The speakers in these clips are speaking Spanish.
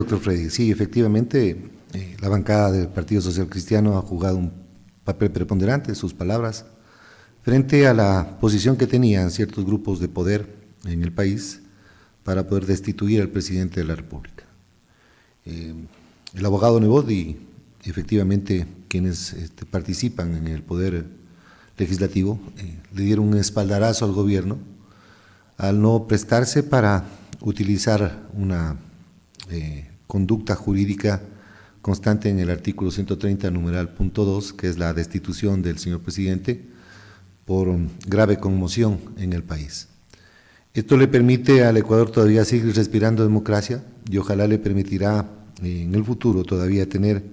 Doctor Freddy, sí, efectivamente, la bancada del Partido Social Cristiano ha jugado un papel preponderante, sus palabras, frente a la posición que tenían ciertos grupos de poder en el país para poder destituir al presidente de la República. El abogado Nebot y efectivamente quienes participan en el poder legislativo le dieron un espaldarazo al gobierno al no prestarse para utilizar una conducta jurídica constante en el artículo 130, numeral punto 2, que es la destitución del señor presidente por grave conmoción en el país. Esto le permite al Ecuador todavía seguir respirando democracia y ojalá le permitirá en el futuro todavía tener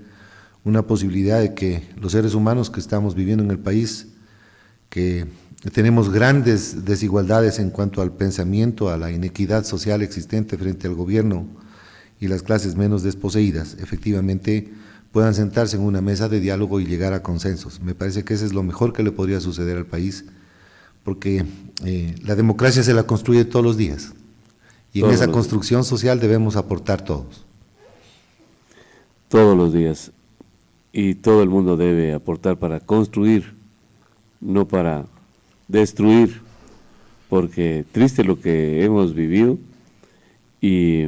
una posibilidad de que los seres humanos que estamos viviendo en el país, que tenemos grandes desigualdades en cuanto al pensamiento, a la inequidad social existente frente al gobierno y las clases menos desposeídas, efectivamente puedan sentarse en una mesa de diálogo y llegar a consensos. Me parece que eso es lo mejor que le podría suceder al país, porque la democracia se la construye todos los días y en esa construcción social debemos aportar todos. Todos los días, y todo el mundo debe aportar para construir, no para destruir, porque triste lo que hemos vivido y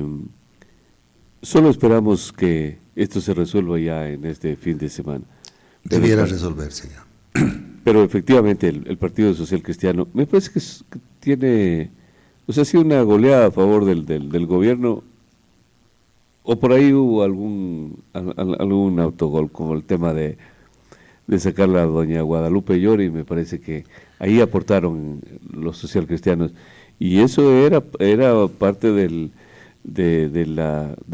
solo esperamos que esto se resuelva ya en este fin de semana. Debiera resolverse ya. Pero efectivamente el Partido Social Cristiano, me parece que tiene, o sea, ha sido una goleada a favor del gobierno, o por ahí hubo algún autogol, como el tema de sacar a doña Guadalupe Llori, me parece que ahí aportaron los socialcristianos, y eso era parte de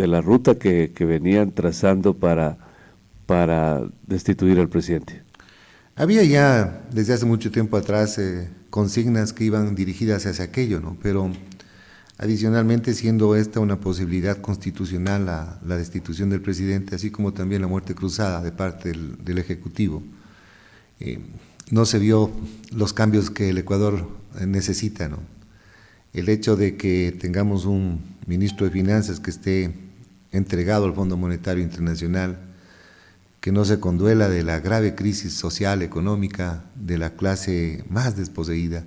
la ruta que venían trazando para destituir al presidente. Había ya desde hace mucho tiempo atrás consignas que iban dirigidas hacia aquello, ¿no? Pero adicionalmente, siendo esta una posibilidad constitucional, la destitución del presidente, así como también la muerte cruzada de parte del Ejecutivo, no se vio los cambios que el Ecuador necesita, ¿no? El hecho de que tengamos un ministro de Finanzas que esté entregado al Fondo Monetario Internacional, que no se conduela de la grave crisis social, económica, de la clase más desposeída,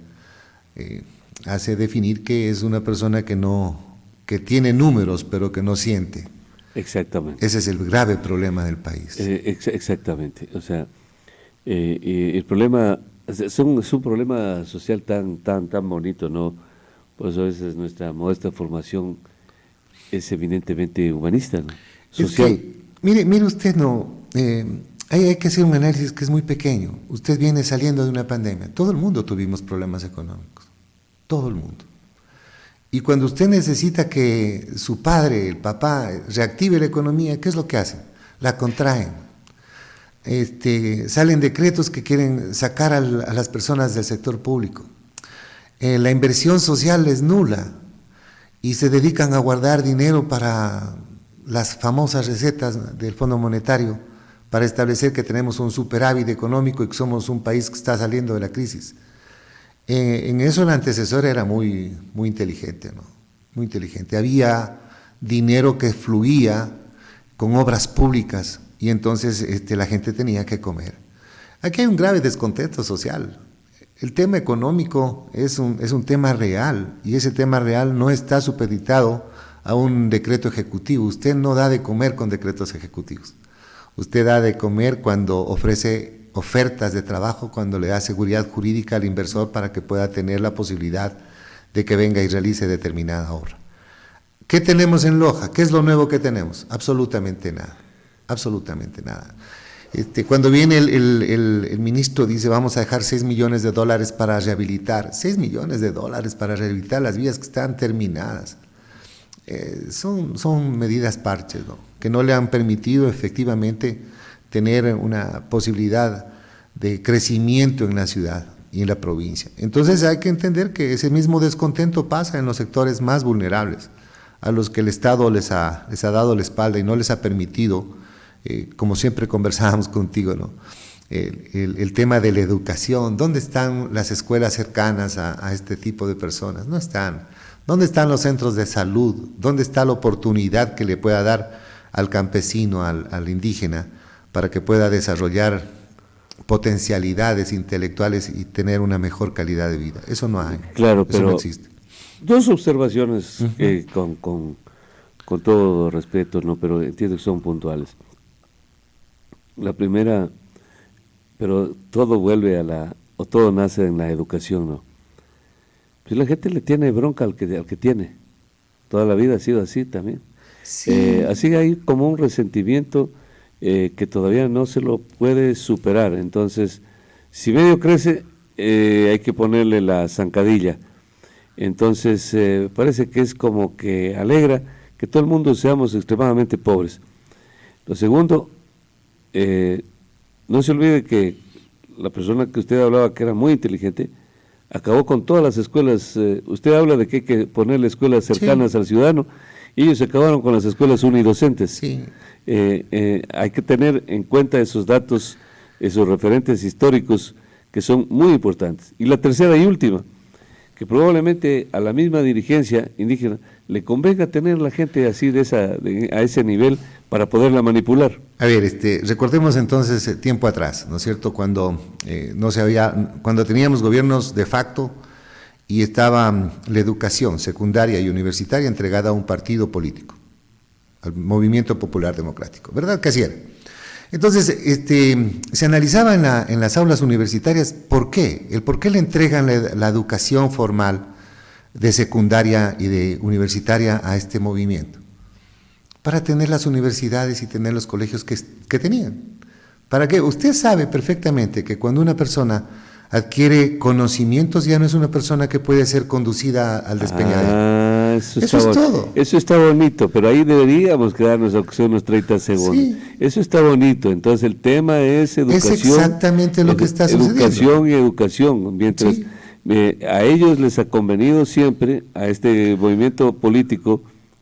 hace definir que es una persona que tiene números, pero que no siente. Exactamente. Ese es el grave problema del país. Exactamente. O sea, el problema es un problema social tan bonito, ¿no? Pues a veces nuestra modesta formación es evidentemente humanista, ¿no? Social. Es que, mire usted, hay que hacer un análisis que es muy pequeño. Usted viene saliendo de una pandemia. Todo el mundo tuvimos problemas económicos. Todo el mundo. Y cuando usted necesita que su padre, el papá, reactive la economía, ¿qué es lo que hacen? La contraen. Salen decretos que quieren sacar a las personas del sector público. La inversión social es nula y se dedican a guardar dinero para las famosas recetas del Fondo Monetario para establecer que tenemos un superávit económico y que somos un país que está saliendo de la crisis. En eso el antecesor era muy inteligente, ¿no? Muy inteligente. Había dinero que fluía con obras públicas y entonces la gente tenía que comer. Aquí hay un grave descontento social. El tema económico es un tema real y ese tema real no está supeditado a un decreto ejecutivo. Usted no da de comer con decretos ejecutivos. Usted da de comer cuando ofrece ofertas de trabajo, cuando le da seguridad jurídica al inversor para que pueda tener la posibilidad de que venga y realice determinada obra. ¿Qué tenemos en Loja? ¿Qué es lo nuevo que tenemos? Absolutamente nada, absolutamente nada. Cuando viene el ministro dice vamos a dejar $6 millones para rehabilitar, $6 millones para rehabilitar las vías que están terminadas. Son medidas parches, ¿no? Que no le han permitido efectivamente tener una posibilidad de crecimiento en la ciudad y en la provincia. Entonces hay que entender que ese mismo descontento pasa en los sectores más vulnerables, a los que el Estado les ha dado la espalda y no les ha permitido, como siempre conversábamos contigo, ¿no? El tema de la educación. ¿Dónde están las escuelas cercanas a este tipo de personas? No están ¿Dónde están los centros de salud? ¿Dónde está la oportunidad que le pueda dar al campesino, al indígena, para que pueda desarrollar potencialidades intelectuales y tener una mejor calidad de vida? Eso no hay. Claro, eso pero no existe. Dos observaciones con todo respeto, ¿no? Pero entiendo que son puntuales. La primera, pero todo vuelve o todo nace en la educación, ¿no? Pues la gente le tiene bronca al que tiene. Toda la vida ha sido así también. Sí. Así hay como un resentimiento que todavía no se lo puede superar. Entonces, si medio crece, hay que ponerle la zancadilla. Entonces, parece que es como que alegra que todo el mundo seamos extremadamente pobres. Lo segundo, no se olvide que la persona que usted hablaba, que era muy inteligente, acabó con todas las escuelas. Usted habla de que hay que ponerle escuelas cercanas al ciudadano, y ellos acabaron con las escuelas unidocentes. Sí. Hay que tener en cuenta esos datos, esos referentes históricos que son muy importantes. Y la tercera y última, que probablemente a la misma dirigencia indígena le convenga tener la gente así a ese nivel para poderla manipular. A ver, recordemos entonces tiempo atrás, ¿no es cierto? Cuando cuando teníamos gobiernos de facto y estaba la educación secundaria y universitaria entregada a un partido político, al Movimiento Popular Democrático, ¿verdad? Que así era. Entonces, se analizaba en las aulas universitarias por qué le entregan la educación formal de secundaria y de universitaria a este movimiento. Para tener las universidades y tener los colegios que tenían. ¿Para qué? Usted sabe perfectamente que cuando una persona adquiere conocimientos ya no es una persona que puede ser conducida al despeñadero. Eso es todo. Eso está bonito, pero ahí deberíamos quedarnos, aunque sea unos 30 segundos. Sí. Eso está bonito, entonces el tema es educación. Es exactamente lo que está sucediendo. Educación y educación, mientras a ellos les ha convenido siempre, a este movimiento político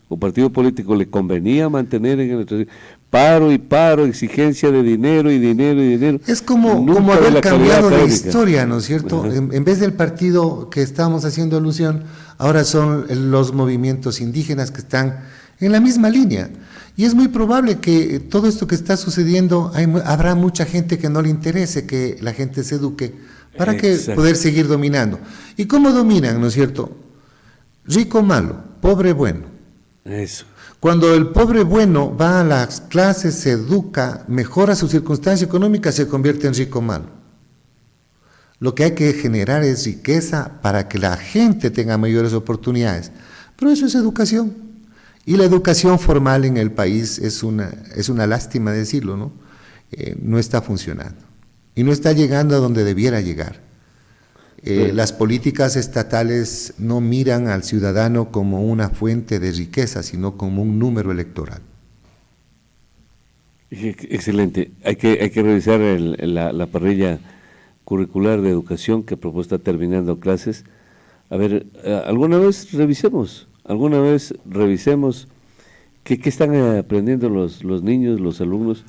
o partido político le convenía mantener en el paro, exigencia de dinero y dinero y dinero. Es como haber cambiado la historia, ¿no es cierto? En vez del partido que estábamos haciendo alusión, ahora son los movimientos indígenas que están en la misma línea. Y es muy probable que todo esto que está sucediendo, habrá mucha gente que no le interese que la gente se eduque para poder seguir dominando. ¿Y cómo dominan, no es cierto? Rico malo, pobre bueno. Eso. Cuando el pobre bueno va a las clases, se educa, mejora su circunstancia económica, se convierte en rico malo. Lo que hay que generar es riqueza para que la gente tenga mayores oportunidades. Pero eso es educación. Y la educación formal en el país es una lástima decirlo, ¿no? No está funcionando. Y no está llegando a donde debiera llegar. Las políticas estatales no miran al ciudadano como una fuente de riqueza, sino como un número electoral. Excelente. Hay que revisar la parrilla curricular de educación que está terminando clases. A ver, alguna vez revisemos qué están aprendiendo los niños, los alumnos,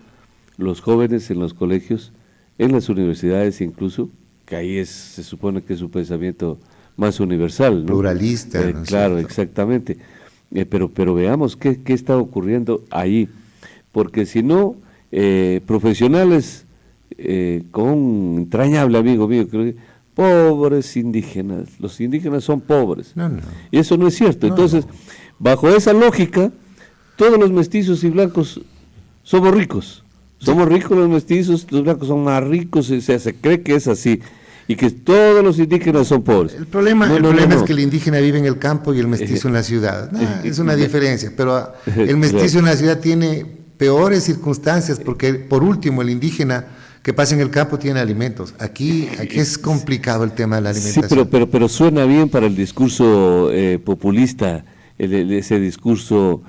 los jóvenes en los colegios, en las universidades incluso, que ahí se supone que es un pensamiento más universal, ¿no? Pluralista. ¿no? Claro, exactamente. Pero veamos qué está ocurriendo ahí, porque si no, profesionales con un entrañable amigo mío, creo que pobres indígenas, los indígenas son pobres. No. Y eso no es cierto. Entonces, bajo esa lógica, todos los mestizos y blancos somos ricos. Somos ricos los mestizos, los blancos son más ricos, o sea, se cree que es así, y que todos los indígenas son pobres. El problema es que el indígena vive en el campo y el mestizo en la ciudad. Es una diferencia, pero el mestizo en la ciudad tiene peores circunstancias, porque por último el indígena que pasa en el campo tiene alimentos. Aquí es complicado el tema de la alimentación. Sí, pero suena bien para el discurso populista, ese discurso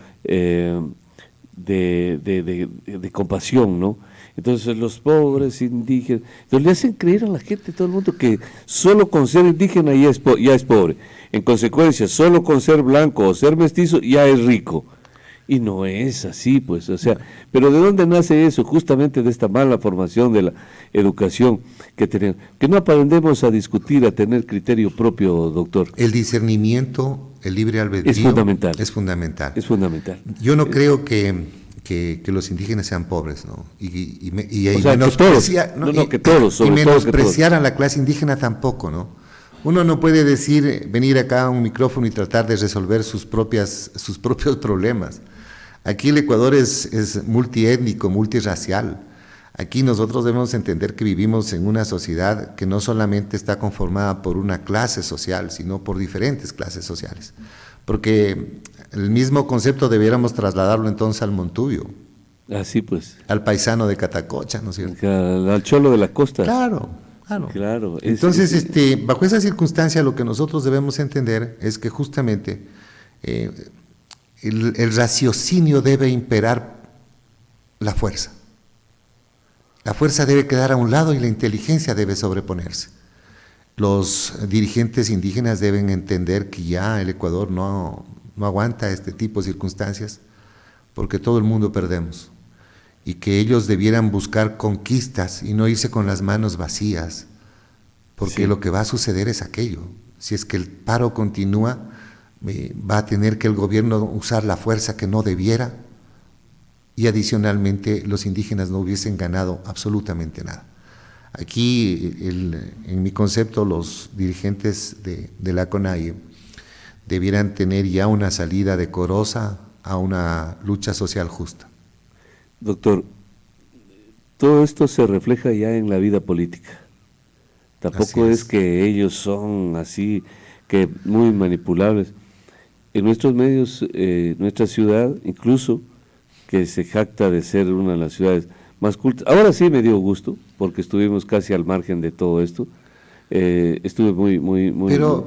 de compasión, ¿no? Entonces los pobres indígenas, entonces le hacen creer a la gente, todo el mundo, que solo con ser indígena ya es pobre. En consecuencia, solo con ser blanco o ser mestizo ya es rico. Y no es así, pues, o sea, pero ¿de dónde nace eso? Justamente de esta mala formación de la educación que tenemos, que no aprendemos a discutir, a tener criterio propio, doctor. El discernimiento el libre albedrío Es fundamental. es fundamental. Es fundamental. Yo no creo que los indígenas sean pobres, ¿no? O sea, que todos, sobre todo menospreciar a la clase indígena tampoco, ¿no? Uno no puede venir acá a un micrófono y tratar de resolver sus propios problemas. Aquí el Ecuador es multiétnico, multirracial. Aquí nosotros debemos entender que vivimos en una sociedad que no solamente está conformada por una clase social, sino por diferentes clases sociales. Porque el mismo concepto debiéramos trasladarlo entonces al Montubio. Así pues. Al paisano de Catacocha, ¿no es cierto? Al cholo de la costa. Claro. Entonces, bajo esa circunstancia, lo que nosotros debemos entender es que justamente el raciocinio debe imperar la fuerza. La fuerza debe quedar a un lado y la inteligencia debe sobreponerse. Los dirigentes indígenas deben entender que ya el Ecuador no aguanta este tipo de circunstancias porque todo el mundo perdemos y que ellos debieran buscar conquistas y no irse con las manos vacías, porque lo que va a suceder es aquello. Si es que el paro continúa, va a tener que el gobierno usar la fuerza que no debiera y adicionalmente los indígenas no hubiesen ganado absolutamente nada. Aquí, en mi concepto, los dirigentes de la CONAIE debieran tener ya una salida decorosa a una lucha social justa. Doctor, todo esto se refleja ya en la vida política. Tampoco es que ellos son así, que muy manipulables. En nuestros medios, nuestra ciudad, incluso, que se jacta de ser una de las ciudades más cultas. Ahora sí me dio gusto, porque estuvimos casi al margen de todo esto. Estuve muy...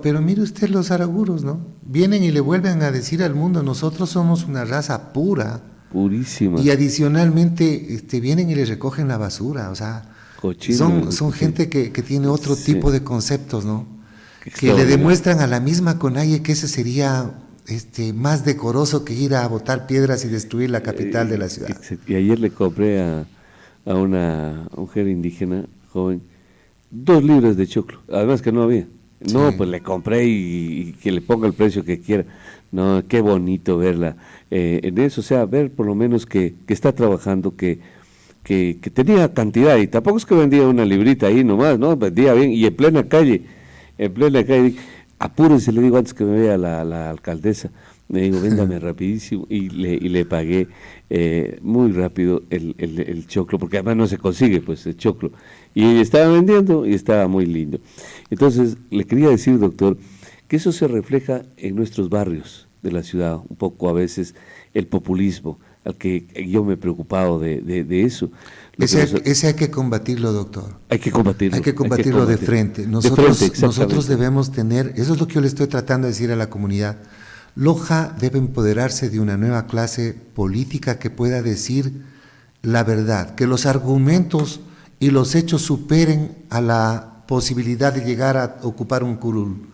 Pero mire usted los araguros, ¿no? Vienen y le vuelven a decir al mundo, nosotros somos una raza pura. Purísima. Y adicionalmente vienen y le recogen la basura, o sea, son gente que tiene otro tipo de conceptos, ¿no? Que le demuestran a la misma CONAIE que ese sería más decoroso que ir a botar piedras y destruir la capital de la ciudad. Y ayer le compré a una mujer indígena joven 2 libras de choclo, además que no había. No, pues le compré y que le ponga el precio que quiera. No, qué bonito verla en eso, o sea, ver por lo menos que está trabajando, que tenía cantidad, y tampoco es que vendía una librita ahí nomás, ¿no? Vendía bien, y en plena calle, apúrense, le digo antes que me vea la alcaldesa, me digo, véndame rapidísimo, y le pagué muy rápido el choclo, porque además no se consigue, pues, el choclo, y estaba vendiendo y estaba muy lindo. Entonces, le quería decir, doctor, que eso se refleja en nuestros barrios de la ciudad, un poco a veces el populismo, al que yo me he preocupado de eso. Ese hay que combatirlo, doctor. Hay que combatirlo de frente. Nosotros debemos tener, eso es lo que yo le estoy tratando de decir a la comunidad, Loja debe empoderarse de una nueva clase política que pueda decir la verdad, que los argumentos y los hechos superen a la posibilidad de llegar a ocupar un curul.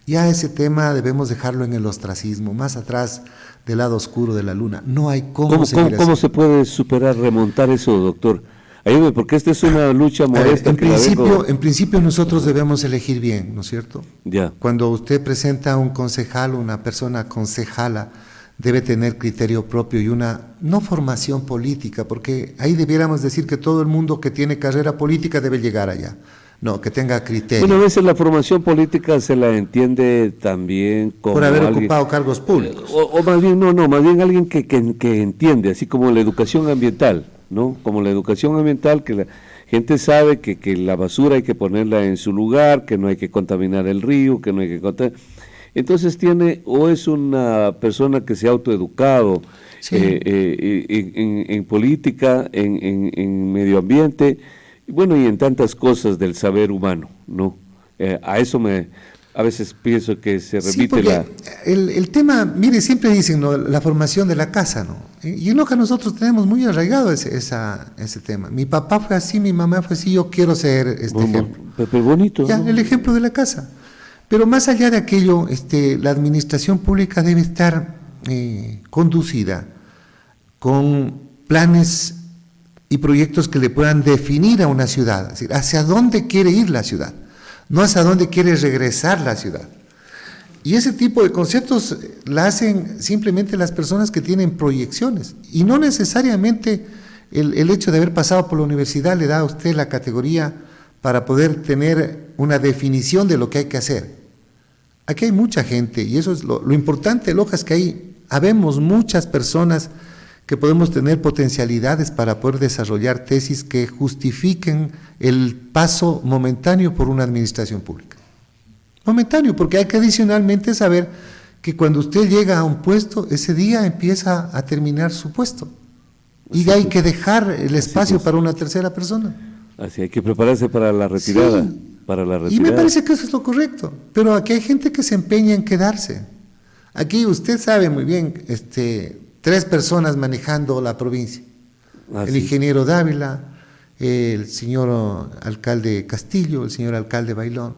Ya ese tema debemos dejarlo en el ostracismo, más atrás del lado oscuro de la luna. No hay cómo seguir así. ¿Cómo se puede superar, remontar eso, doctor? Ayúdame, porque esta es una lucha modesta. En principio nosotros debemos elegir bien, ¿no es cierto? Ya. Cuando usted presenta a un concejal, una persona concejala, debe tener criterio propio y una no formación política, porque ahí debiéramos decir que todo el mundo que tiene carrera política debe llegar allá. No, que tenga criterio. Bueno, a veces la formación política se la entiende también como por haber ocupado cargos públicos. O más bien, más bien alguien que entiende, así como la educación ambiental, ¿no? Como la educación ambiental, que la gente sabe que la basura hay que ponerla en su lugar, que no hay que contaminar el río, que no hay que contaminar. Entonces es una persona que se ha autoeducado en política, en medio ambiente, bueno, y en tantas cosas del saber humano, ¿no? A eso a veces pienso que se repite el tema, mire, siempre dicen, ¿no?, la formación de la casa, ¿no? Y en Loja nosotros tenemos muy arraigado ese tema. Mi papá fue así, mi mamá fue así, yo quiero ser ejemplo. Pero bonito, ya, ¿no? El ejemplo de la casa. Pero más allá de aquello, la administración pública debe estar conducida con planes y proyectos que le puedan definir a una ciudad, es decir, hacia dónde quiere ir la ciudad, no hacia dónde quiere regresar la ciudad. Y ese tipo de conceptos la hacen simplemente las personas que tienen proyecciones. Y no necesariamente el hecho de haber pasado por la universidad le da a usted la categoría para poder tener una definición de lo que hay que hacer. Aquí hay mucha gente, y eso es lo importante, Loja, es que ahí habemos muchas personas que podemos tener potencialidades para poder desarrollar tesis que justifiquen el paso momentáneo por una administración pública. Momentáneo, porque hay que adicionalmente saber que cuando usted llega a un puesto, ese día empieza a terminar su puesto. Y Sí, hay que dejar el espacio pues. para una tercera persona. Así hay que prepararse para la retirada. Sí. Para la Y me retirada. parece que eso es lo correcto. Pero aquí hay gente que se empeña en quedarse. Aquí usted sabe muy bien, 3 personas manejando la provincia. El Sí. ingeniero Dávila, el señor alcalde Castillo, el señor alcalde Bailón.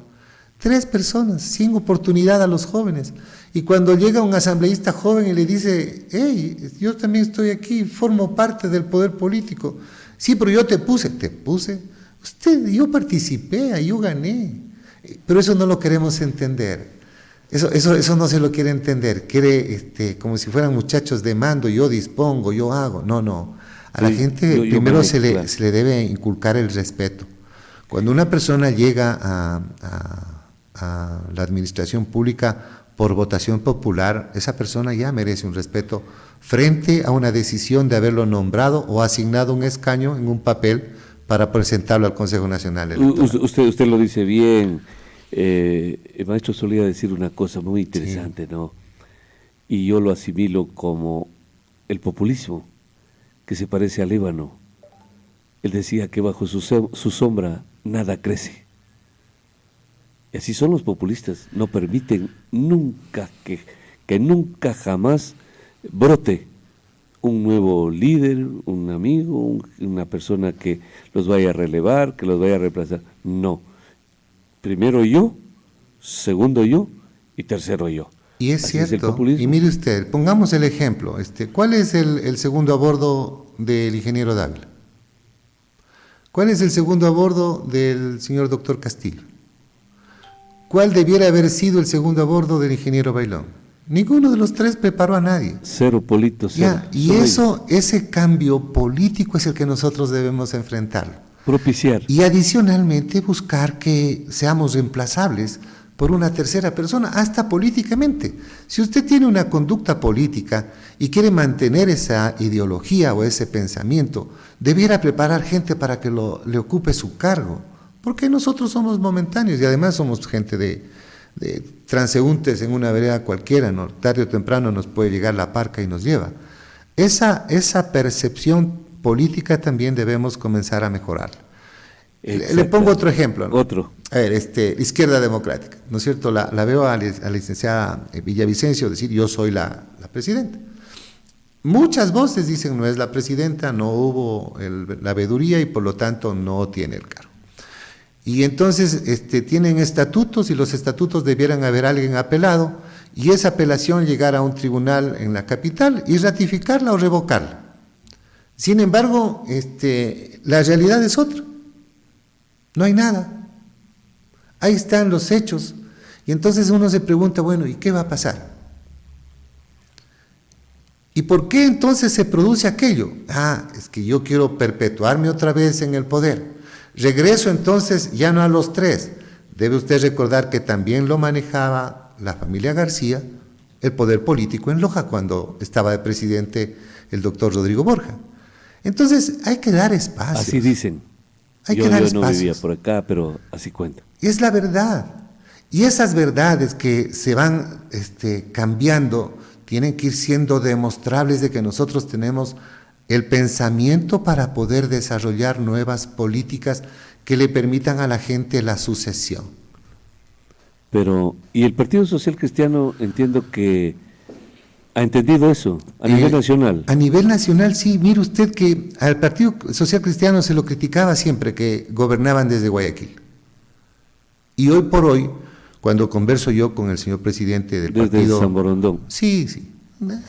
3 personas, sin oportunidad a los jóvenes. Y cuando llega un asambleísta joven y le dice, hey, yo también estoy aquí, formo parte del poder político. Sí, pero yo te puse. Yo participé, yo gané. Pero eso no lo queremos entender. Eso no se lo quiere entender. Quiere como si fueran muchachos de mando, yo dispongo, yo hago. No. A la Sí, gente yo primero manejo, se claro. le debe inculcar el respeto. Cuando una persona llega a la administración pública por votación popular, esa persona ya merece un respeto frente a una decisión de haberlo nombrado o asignado un escaño en un papel para presentarlo al Consejo Nacional Electoral. Usted lo dice bien. El maestro solía decir una cosa muy interesante, ¿no? Y yo lo asimilo como el populismo, que se parece al ébano. Él decía que bajo su sombra nada crece. Y así son los populistas, no permiten nunca que nunca jamás brote un nuevo líder, un amigo, una persona que los vaya a relevar, que los vaya a reemplazar. No. Primero yo, segundo yo y tercero yo. Y es Así es el cierto, populismo. y mire usted, pongamos el ejemplo, ¿cuál es el segundo a bordo del ingeniero Dávila? ¿Cuál es el segundo a bordo del señor doctor Castillo? ¿Cuál debiera haber sido el segundo a bordo del ingeniero Bailón? Ninguno de los 3 preparó a nadie. Cero, Polito, cero. Ya, y ese cambio político es el que nosotros debemos enfrentar. Propiciar. Y adicionalmente buscar que seamos reemplazables por una tercera persona, hasta políticamente. Si usted tiene una conducta política y quiere mantener esa ideología o ese pensamiento, debiera preparar gente para que le ocupe su cargo. Porque nosotros somos momentáneos y además somos gente de transeúntes en una vereda cualquiera, ¿no? Tarde o temprano nos puede llegar la parca y nos lleva. Esa percepción política también debemos comenzar a mejorar. Le pongo otro ejemplo, ¿no? Otro. A ver, Izquierda Democrática, ¿no es cierto? La veo a la licenciada Villavicencio decir, yo soy la presidenta. Muchas voces dicen, no es la presidenta, no hubo la veeduría y por lo tanto no tiene el cargo. Y entonces tienen estatutos y los estatutos debieran haber alguien apelado y esa apelación llegar a un tribunal en la capital y ratificarla o revocarla. Sin embargo, la realidad es otra. No hay nada. Ahí están los hechos. Y entonces uno se pregunta, bueno, ¿y qué va a pasar? ¿Y por qué entonces se produce aquello? Es que yo quiero perpetuarme otra vez en el poder. Regreso entonces ya no a los 3. Debe usted recordar que también lo manejaba la familia García, el poder político en Loja, cuando estaba de presidente el doctor Rodrigo Borja. Entonces hay que dar espacios. Así dicen. Hay yo que dar no espacios. vivía por acá, pero así cuenta. Y es la verdad. Y esas verdades que se van cambiando tienen que ir siendo demostrables de que nosotros tenemos el pensamiento para poder desarrollar nuevas políticas que le permitan a la gente la sucesión. Pero, y el Partido Social Cristiano entiendo que ha entendido eso a nivel nacional. A nivel nacional, sí. Mire usted que al Partido Social Cristiano se lo criticaba siempre que gobernaban desde Guayaquil. Y hoy por hoy, cuando converso yo con el señor presidente del Desde partido... San Borondón. Sí.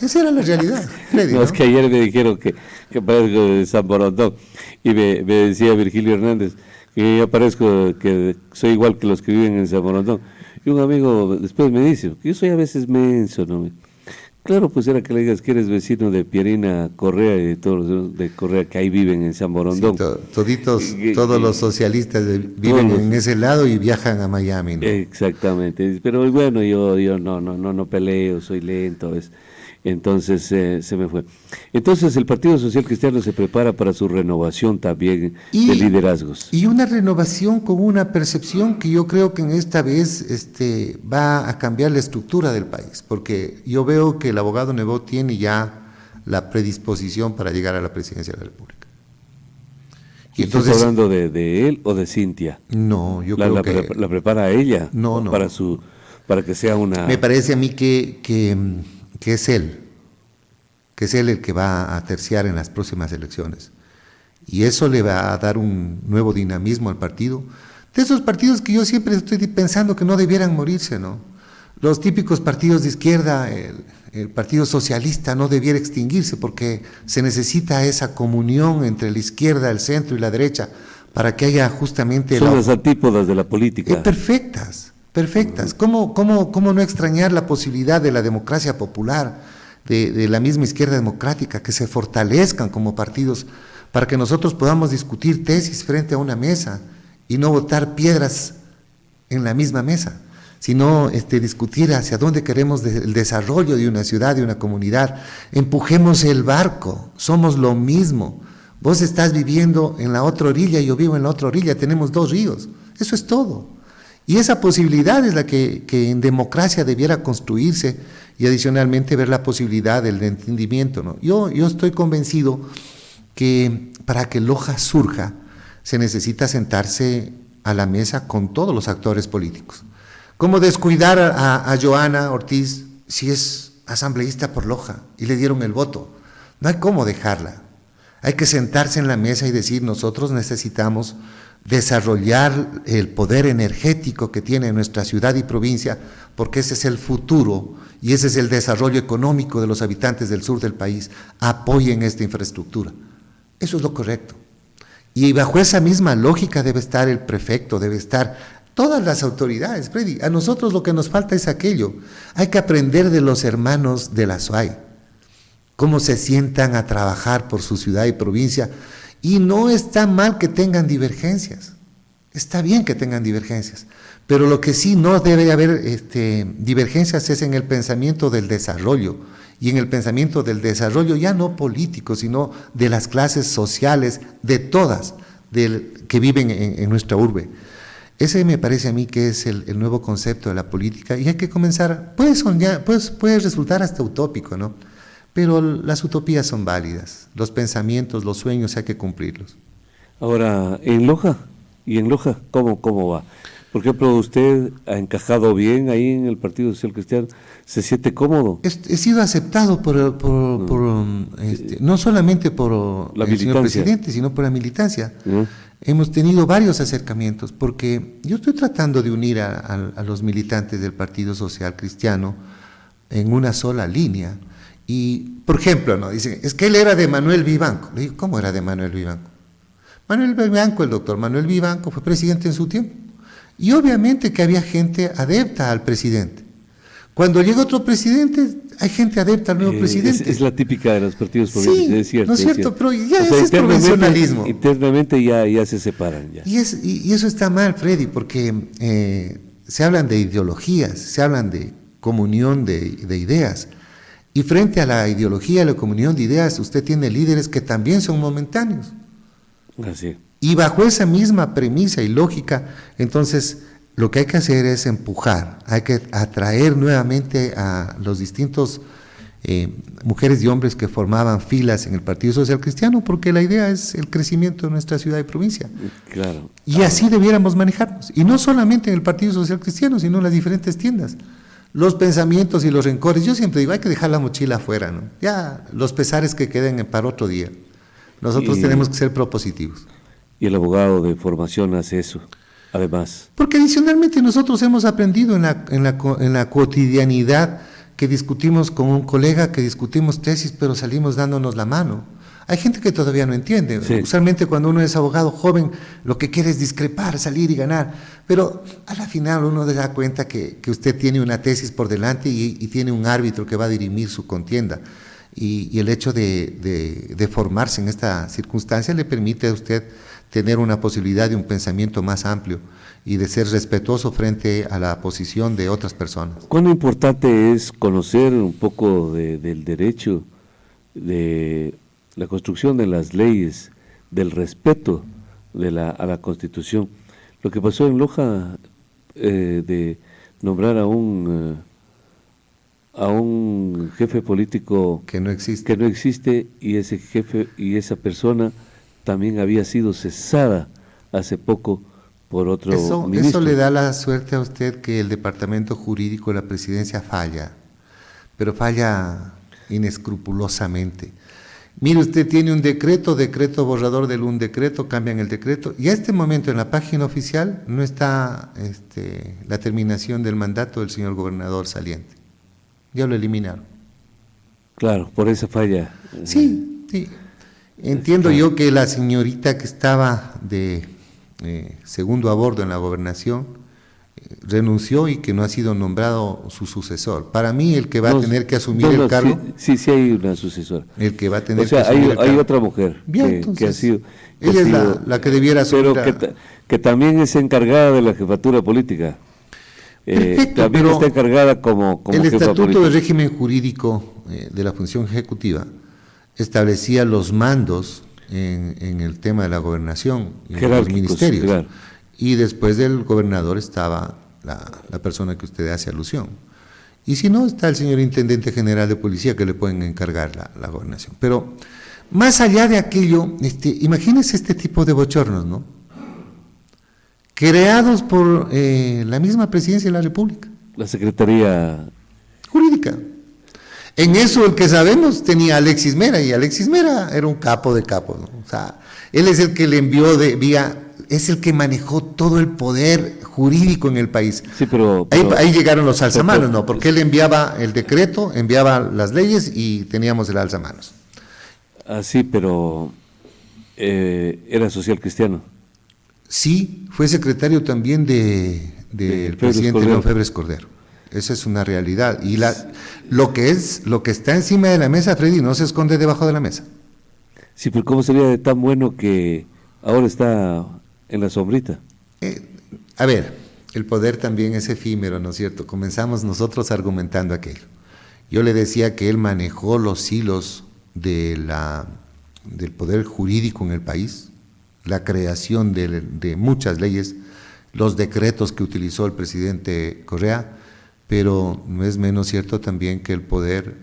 Esa era la realidad, Freddy, No, es que ayer me dijeron que parezco de San Borondón y me decía Virgilio Hernández que yo parezco que soy igual que los que viven en San Borondón. Y un amigo después me dice, yo soy a veces menso, ¿no? Claro, pues era que le digas que eres vecino de Pierina Correa y de todos los de Correa que ahí viven en San Borondón. Sí, todos los socialistas viven en ese lado y viajan a Miami, ¿no? Exactamente, pero bueno, yo no peleo, soy lento, entonces se me fue. Entonces el Partido Social Cristiano se prepara para su renovación también de liderazgos. Y una renovación con una percepción que yo creo que en esta vez va a cambiar la estructura del país, porque yo veo que el abogado Nebot tiene ya la predisposición para llegar a la presidencia de la República. Y entonces, ¿estás hablando de él o de Cintia? No, yo creo que... ¿La prepara a ella? No. Para que sea una... Me parece a mí que es él el que va a terciar en las próximas elecciones. Y eso le va a dar un nuevo dinamismo al partido. De esos partidos que yo siempre estoy pensando que no debieran morirse, ¿no? Los típicos partidos de izquierda, el Partido Socialista no debiera extinguirse porque se necesita esa comunión entre la izquierda, el centro y la derecha para que haya justamente... Son las antípodas de la política. Perfectas. ¿Cómo no extrañar la posibilidad de la democracia popular, de la misma izquierda democrática, que se fortalezcan como partidos para que nosotros podamos discutir tesis frente a una mesa y no botar piedras en la misma mesa, sino discutir hacia dónde queremos el desarrollo de una ciudad, de una comunidad? Empujemos el barco, somos lo mismo. Vos estás viviendo en la otra orilla, yo vivo en la otra orilla, tenemos 2 ríos, eso es todo. Y esa posibilidad es la que en democracia debiera construirse, y adicionalmente ver la posibilidad del entendimiento, ¿no? Yo estoy convencido que para que Loja surja se necesita sentarse a la mesa con todos los actores políticos. ¿Cómo descuidar a Joana Ortiz si es asambleísta por Loja y le dieron el voto? No hay cómo dejarla. Hay que sentarse en la mesa y decir, nosotros necesitamos desarrollar el poder energético que tiene nuestra ciudad y provincia, porque ese es el futuro y ese es el desarrollo económico de los habitantes del sur del país. Apoyen esta infraestructura. Eso es lo correcto. Y bajo esa misma lógica debe estar el prefecto, debe estar todas las autoridades. Freddy, a nosotros lo que nos falta es aquello. Hay que aprender de los hermanos de la SUAY, cómo se sientan a trabajar por su ciudad y provincia. Y no está mal que tengan divergencias, está bien que tengan divergencias, pero lo que sí no debe haber divergencias es en el pensamiento del desarrollo, y en el pensamiento del desarrollo ya no político, sino de las clases sociales, de todas, que viven en nuestra urbe. Ese me parece a mí que es el nuevo concepto de la política, y hay que comenzar, puede resultar hasta utópico, ¿no? Pero las utopías son válidas, los pensamientos, los sueños hay que cumplirlos. Ahora, en Loja, ¿cómo va? Por ejemplo, ¿usted ha encajado bien ahí en el Partido Social Cristiano? ¿Se siente cómodo? He sido aceptado no solamente por el señor presidente, sino por la militancia. Hemos tenido varios acercamientos, porque yo estoy tratando de unir a los militantes del Partido Social Cristiano en una sola línea. Y, por ejemplo, ¿no? Dicen, es que él era de Manuel Vivanco. Le digo, ¿cómo era de Manuel Vivanco? Manuel Vivanco, el doctor Manuel Vivanco, fue presidente en su tiempo. Y obviamente que había gente adepta al presidente. Cuando llega otro presidente, hay gente adepta al nuevo presidente. Es la típica de los partidos políticos, sí, es cierto. ¿no es cierto? Pero ya ese es provisionalismo. Internamente ya se separan. Ya. Y eso está mal, Freddy, porque se hablan de ideologías, se hablan de comunión de ideas. Y frente a la ideología, a la comunión de ideas, usted tiene líderes que también son momentáneos. Así. Y bajo esa misma premisa y lógica, entonces lo que hay que hacer es empujar, hay que atraer nuevamente a los distintos mujeres y hombres que formaban filas en el Partido Social Cristiano, porque la idea es el crecimiento de nuestra ciudad y provincia. Claro. Y así debiéramos manejarnos. Y no solamente en el Partido Social Cristiano, sino en las diferentes tiendas. Los pensamientos y los rencores, yo siempre digo, hay que dejar la mochila afuera, ¿no? Ya los pesares que queden para otro día. Nosotros tenemos que ser propositivos. Y el abogado de formación hace eso, además. Porque adicionalmente nosotros hemos aprendido en la cotidianidad que discutimos con un colega, que discutimos tesis, pero salimos dándonos la mano. Hay gente que todavía no entiende. Sí. Usualmente cuando uno es abogado joven, lo que quiere es discrepar, salir y ganar. Pero a la final uno se da cuenta que usted tiene una tesis por delante y tiene un árbitro que va a dirimir su contienda. Y el hecho de formarse en esta circunstancia le permite a usted tener una posibilidad de un pensamiento más amplio y de ser respetuoso frente a la posición de otras personas. ¿Cuán importante es conocer un poco del derecho, de la construcción de las leyes, del respeto a la Constitución? Lo que pasó en Loja, de nombrar a un jefe político Que no existe. y ese jefe y esa persona también había sido cesada hace poco por otro ministro. Eso le da la suerte a usted que el departamento jurídico de la presidencia falla, pero falla inescrupulosamente. Mire, usted tiene un decreto borrador de un decreto, cambian el decreto, y a este momento en la página oficial no está la terminación del mandato del señor gobernador saliente. Ya lo eliminaron. Claro, por esa falla. Sí, sí. Entiendo yo que la señorita que estaba de segundo a bordo en la gobernación renunció y que no ha sido nombrado su sucesor. Para mí el que va a tener que asumir el cargo... Sí hay una sucesora. El que va a tener o sea, que asumir el cargo. hay otra mujer. Bien, que ha sido... Ella es la que debiera asumir... Pero que también es encargada de la jefatura política. Perfecto, también pero está encargada como el jefa Estatuto política. de Régimen Jurídico de la Función Ejecutiva establecía los mandos en el tema de la gobernación y en los ministerios. Claro. Y después del gobernador estaba la persona que usted hace alusión. Y si no, está el señor Intendente General de Policía que le pueden encargar la gobernación. Pero más allá de aquello, imagínese este tipo de bochornos, ¿no? Creados por la misma Presidencia de la República. La Secretaría Jurídica. En eso el que sabemos tenía a Alexis Mera, y Alexis Mera era un capo de capos, ¿no? O sea, él es el que le envió es el que manejó todo el poder jurídico en el país. Sí, pero ahí llegaron los alzamanos, ¿no? Porque él enviaba el decreto, enviaba las leyes y teníamos el alzamanos. Sí, pero era social cristiano. Sí, fue secretario también del presidente León Febres Cordero. Esa es una realidad. Y lo que está encima de la mesa, Freddy, no se esconde debajo de la mesa. Sí, pero ¿cómo sería de tan bueno que ahora está en la sombrita? A ver, el poder también es efímero, ¿no es cierto? Comenzamos nosotros argumentando aquello. Yo le decía que él manejó los hilos del poder jurídico en el país, la creación de muchas leyes, los decretos que utilizó el presidente Correa, pero no es menos cierto también que el poder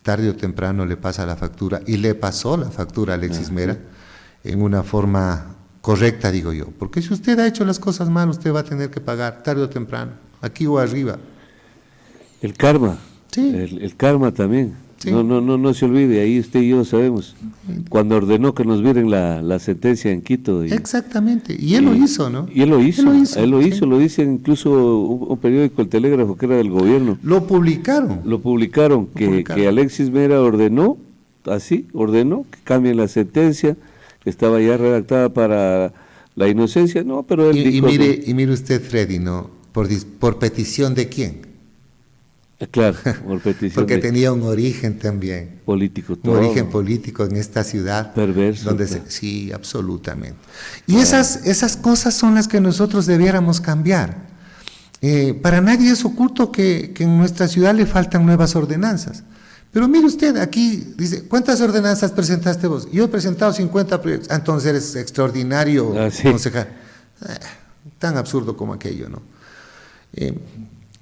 tarde o temprano le pasa la factura, y le pasó la factura a Alexis Mera en una forma correcta, digo yo, porque si usted ha hecho las cosas mal, usted va a tener que pagar tarde o temprano, aquí o arriba. El karma, sí. el karma también. Sí. No se olvide, ahí usted y yo sabemos, cuando ordenó que nos vieran la sentencia en Quito. Exactamente, y él lo hizo, ¿no? Y él lo hizo, sí. Lo dice incluso un periódico, El Telégrafo, que era del gobierno. Lo publicaron. Que Alexis Mera ordenó que cambien la sentencia, que estaba ya redactada para la inocencia, no, pero él dijo... Y mire usted, Freddy, ¿no? ¿Por petición de quién? Claro, por petición. Porque tenía un origen también. Político, todo. Un origen político en esta ciudad. Perverso. Sí, absolutamente. Y esas cosas son las que nosotros debiéramos cambiar. Para nadie es oculto que en nuestra ciudad le faltan nuevas ordenanzas. Pero mire usted, aquí dice, ¿cuántas ordenanzas presentaste vos? Yo he presentado 50 proyectos. Entonces eres extraordinario, sí. concejal. Tan absurdo como aquello, ¿no?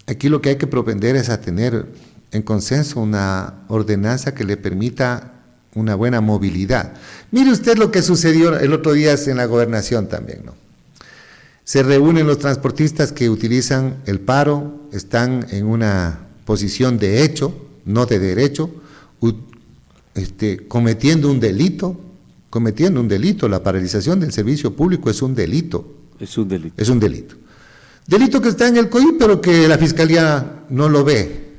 Aquí lo que hay que propender es a tener en consenso una ordenanza que le permita una buena movilidad. Mire usted lo que sucedió el otro día en la gobernación también, ¿no? Se reúnen los transportistas que utilizan el paro, están en una posición de hecho, no de derecho, cometiendo un delito. La paralización del servicio público es un delito. Es un delito. Es un delito. Delito que está en el COI, pero que la Fiscalía no lo ve.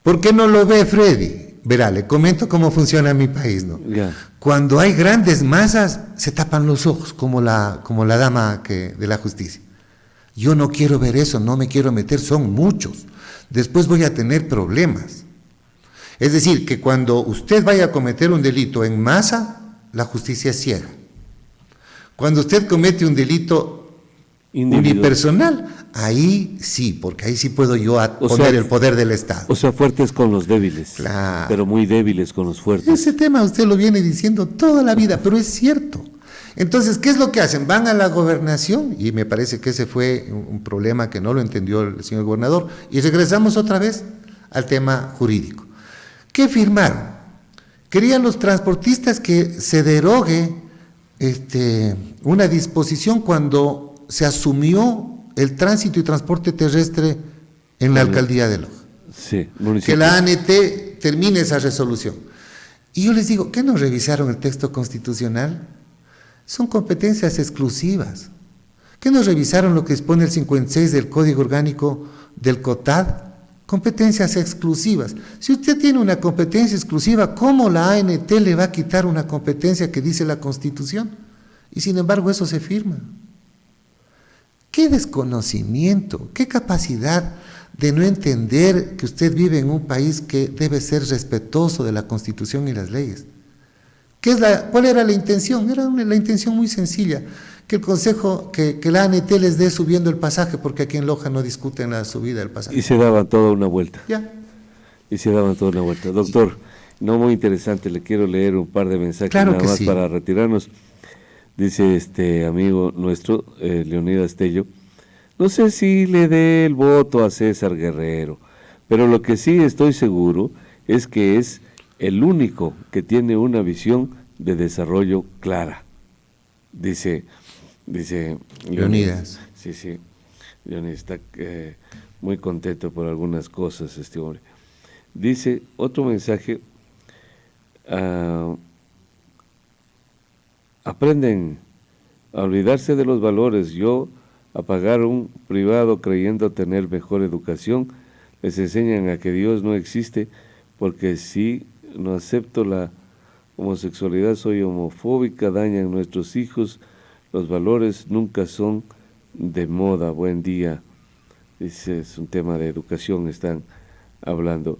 ¿Por qué no lo ve, Freddy? verá, le comento cómo funciona en mi país, ¿no? Ya. Cuando hay grandes masas, se tapan los ojos, como la dama de la justicia. Yo no quiero ver eso, no me quiero meter, son muchos. Después voy a tener problemas. Es decir, que cuando usted vaya a cometer un delito en masa, la justicia es ciega. Cuando usted comete un delito unipersonal, ahí sí, porque ahí sí puedo yo poner el poder del Estado. O sea, fuertes con los débiles, claro, pero muy débiles con los fuertes. Ese tema usted lo viene diciendo toda la vida, pero es cierto. Entonces, ¿qué es lo que hacen? Van a la gobernación, y me parece que ese fue un problema que no lo entendió el señor gobernador, y regresamos otra vez al tema jurídico. ¿Qué firmaron? Querían los transportistas que se derogue una disposición cuando se asumió el tránsito y transporte terrestre en la alcaldía de Loja. Sí, que la ANT termine esa resolución. Y yo les digo, ¿qué no revisaron el texto constitucional? Son competencias exclusivas. ¿Qué no revisaron lo que expone el 56 del Código Orgánico del COTAD? Competencias exclusivas. Si usted tiene una competencia exclusiva, ¿cómo la ANT le va a quitar una competencia que dice la Constitución? Y sin embargo eso se firma. ¿Qué desconocimiento, qué capacidad de no entender que usted vive en un país que debe ser respetuoso de la Constitución y las leyes? ¿Cuál era la intención? Era la intención muy sencilla, que el Consejo, que la ANT les dé subiendo el pasaje, porque aquí en Loja no discuten la subida del pasaje. Y se daban toda una vuelta. Ya. Y se daban toda una vuelta. Doctor, no muy interesante, le quiero leer un par de mensajes claro nada más sí. Para retirarnos. Dice este amigo nuestro, Leonidas Tello, no sé si le dé el voto a César Guerrero, pero lo que sí estoy seguro es que es el único que tiene una visión de desarrollo clara. Dice Leonidas. Sí, Leonidas está muy contento por algunas cosas, este hombre. Dice otro mensaje, aprenden a olvidarse de los valores. Yo, a pagar un privado creyendo tener mejor educación, les enseñan a que Dios no existe, porque si no acepto la homosexualidad, soy homofóbica, dañan nuestros hijos, los valores nunca son de moda. Buen día. Dice, es un tema de educación, están hablando.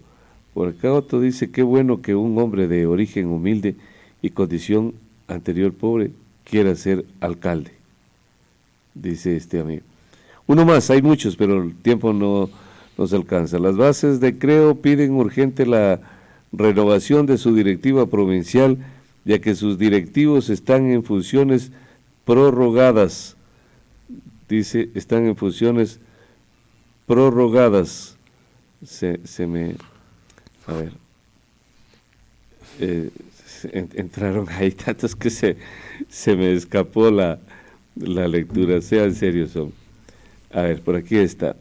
Por acá otro dice, qué bueno que un hombre de origen humilde y condición anterior pobre quiera ser alcalde, dice este amigo. Uno más, hay muchos, pero el tiempo no nos alcanza. Las bases de Creo piden urgente la renovación de su directiva provincial, ya que sus directivos están en funciones prorrogadas. Dice, están en funciones prorrogadas. A ver, entraron ahí tantos que se me escapó la lectura, sean serios son. A ver, por aquí está.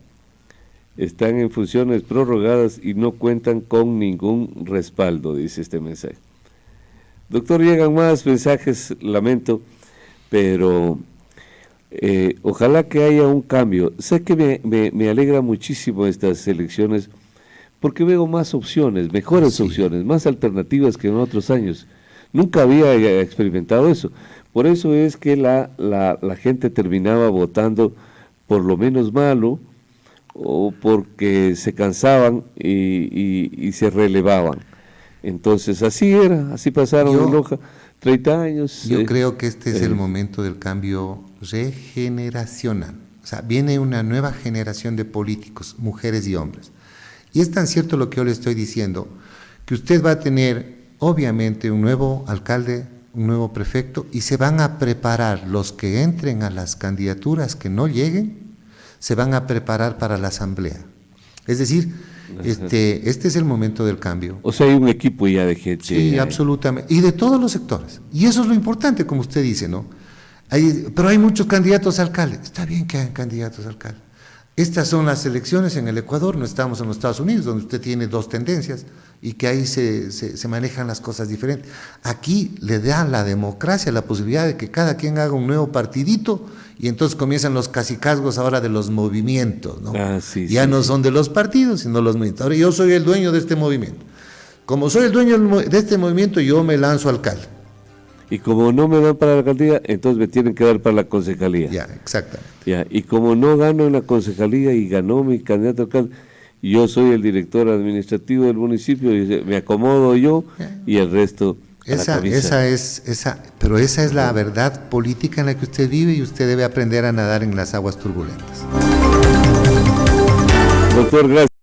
Están en funciones prorrogadas y no cuentan con ningún respaldo, dice este mensaje. Doctor, llegan más mensajes, lamento, pero ojalá que haya un cambio. Sé que me alegra muchísimo estas elecciones, porque veo más opciones, mejores opciones, más alternativas que en otros años. Nunca había experimentado eso. Por eso es que la gente terminaba votando por lo menos malo, o porque se cansaban y se relevaban. Entonces así era, así pasaron en Loja 30 años. Yo creo que este es el momento del cambio regeneracional. O sea, viene una nueva generación de políticos, mujeres y hombres. Y es tan cierto lo que yo le estoy diciendo, que usted va a tener obviamente un nuevo alcalde, un nuevo prefecto, y se van a preparar los que entren a las candidaturas que no lleguen, se van a preparar para la asamblea. Es decir, este es el momento del cambio. O sea, hay un equipo ya de gente. Sí, absolutamente. Y de todos los sectores. Y eso es lo importante, como usted dice, ¿no? Pero hay muchos candidatos a alcalde. Está bien que hayan candidatos a alcalde. Estas son las elecciones en el Ecuador, no estamos en los Estados Unidos, donde usted tiene dos tendencias y que ahí se manejan las cosas diferentes. Aquí le da la democracia la posibilidad de que cada quien haga un nuevo partidito y entonces comienzan los cacicazgos ahora de los movimientos, ¿no? Sí, ya no son de los partidos, sino los movimientos. Ahora yo soy el dueño de este movimiento. Como soy el dueño de este movimiento, yo me lanzo alcalde. Y como no me dan para la alcaldía, entonces me tienen que dar para la concejalía. Ya, exactamente. Ya, y como no gano en la concejalía y ganó mi candidato alcalde, yo soy el director administrativo del municipio y me acomodo yo y el resto a la camisa. Pero esa es la verdad política en la que usted vive y usted debe aprender a nadar en las aguas turbulentas. Doctor, gracias.